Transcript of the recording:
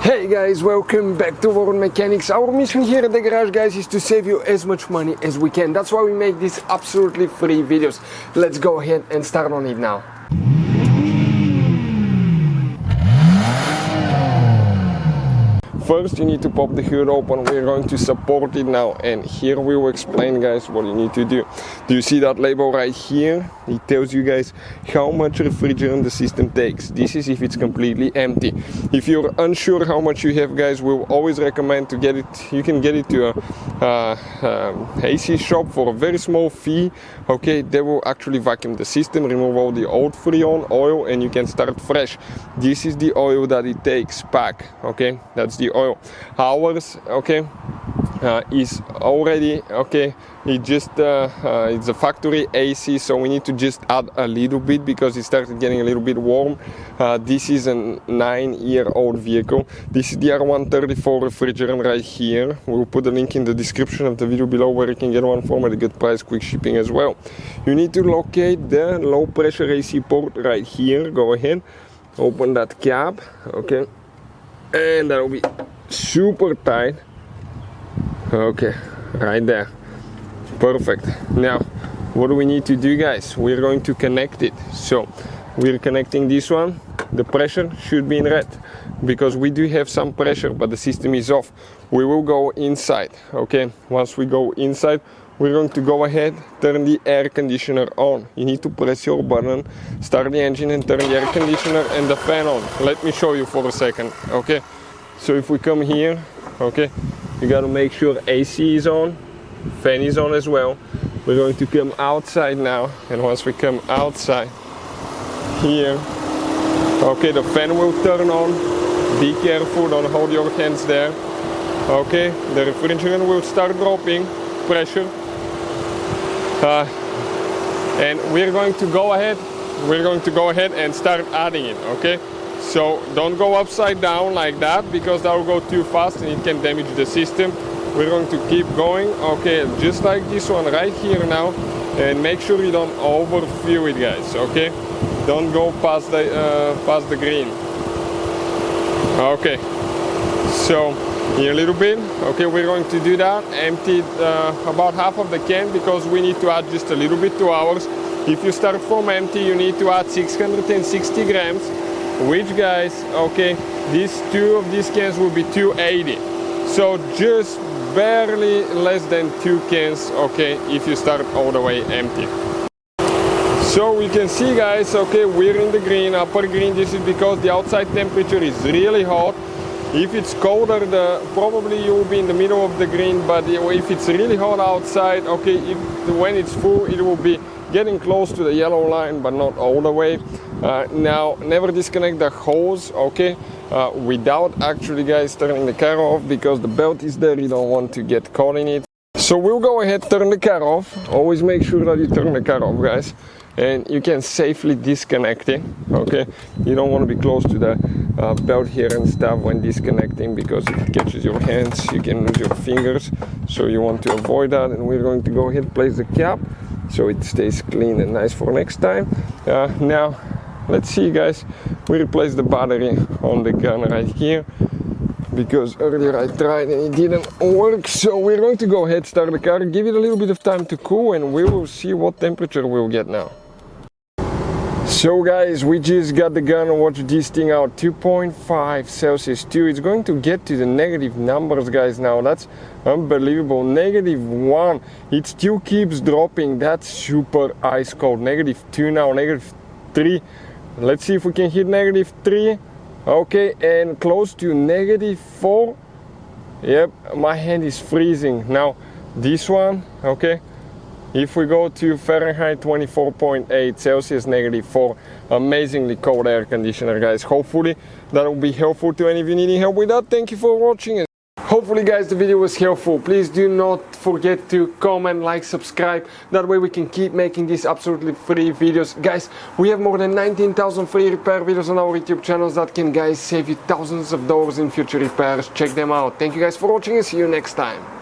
Hey guys, welcome back to World Mechanics. Our mission here at the garage, guys, is to save you as much money as we can. That's why we make these absolutely free videos. Let's go ahead and start on it now. First, you need to pop the hood open. We're going to support it now, and here we will explain, guys, what you need to do. Do you see that label right here? It tells you guys how much refrigerant the system takes. This is if it's completely empty. If you're unsure how much you have, guys, we'll always recommend to get it. You can get it to a AC shop for a very small fee. Okay, they will actually vacuum the system, remove all the old Freon oil, and you can start fresh. This is the oil that it takes back. Okay, that's the oil. Ours, okay, is already okay. It just it's a factory AC, so we need to just add a little bit because it started getting a little bit warm. This is a 9-year-old vehicle. This is the R134 refrigerant right here. We'll put the link in the description of the video below where you can get one from at a good price, quick shipping as well. You need to locate the low pressure AC port right here. Go ahead, open that cap, okay, and that will be super tight. Okay, right there. Perfect. Now, what do we need to do, guys? We're going to connect it. So, we're connecting this one. The pressure should be in red because we do have some pressure, but the system is off. We will go inside, okay? Once we go inside, we're going to go ahead, turn the air conditioner on. You need to press your button, start the engine and turn the air conditioner and the fan on. Let me show you for a second, okay? So if we come here, okay, you gotta make sure AC is on, fan is on as well. We're going to come outside now, and once we come outside here, okay, the fan will turn on. Be careful, don't hold your hands there. Okay, the refrigerant will start dropping pressure, and we're going to go ahead and start adding it. Okay, so don't go upside down like that because that will go too fast and it can damage the system. We're going to keep going, okay, just like this one right here now, and make sure you don't overfill it, guys. Okay, don't go past the green. Okay, so in a little bit, okay, we're going to do that. Empty about half of the can because we need to add just a little bit to ours. If you start from empty, you need to add 660 grams, which, guys, okay, these two of these cans will be 280. So just barely less than 2 cans, okay, if you start all the way empty. So we can see, guys, okay, we're in the green, upper green. This is because the outside temperature is really hot. If it's colder, probably you will be in the middle of the green, but if it's really hot outside, okay, when it's full, it will be getting close to the yellow line, but not all the way. Now, never disconnect the hose, okay, without actually, guys, turning the car off because the belt is there. You don't want to get caught in it. So we'll go ahead, turn the car off. Always make sure that you turn the car off, guys, and you can safely disconnect it. Okay, you don't want to be close to the belt here and stuff when disconnecting because if it catches your hands, you can lose your fingers. So you want to avoid that, and we're going to go ahead and place the cap so it stays clean and nice for next time. Now, let's see, guys, we replaced the battery on the gun right here because earlier I tried and it didn't work. So we're going to go ahead, start the car, give it a little bit of time to cool, and we will see what temperature we'll get now. So, guys, we just got the gun and watch this thing out. 2.5 Celsius too. It's going to get to the negative numbers, guys, now. That's unbelievable. -1. It still keeps dropping. That's super ice cold. -2 now, -3. Let's see if we can hit -3. Okay, and close to -4. Yep, my hand is freezing. Now, this one, okay, if we go to Fahrenheit, 24.8 Celsius, -4. Amazingly cold air conditioner, guys. Hopefully that will be helpful to any of you needing help with that. Thank you for watching. Hopefully, guys, the video was helpful. Please do not forget to comment, like, subscribe. That way we can keep making these absolutely free videos. Guys, we have more than 19,000 free repair videos on our YouTube channels that can, guys, save you thousands of dollars in future repairs. Check them out. Thank you, guys, for watching and see you next time.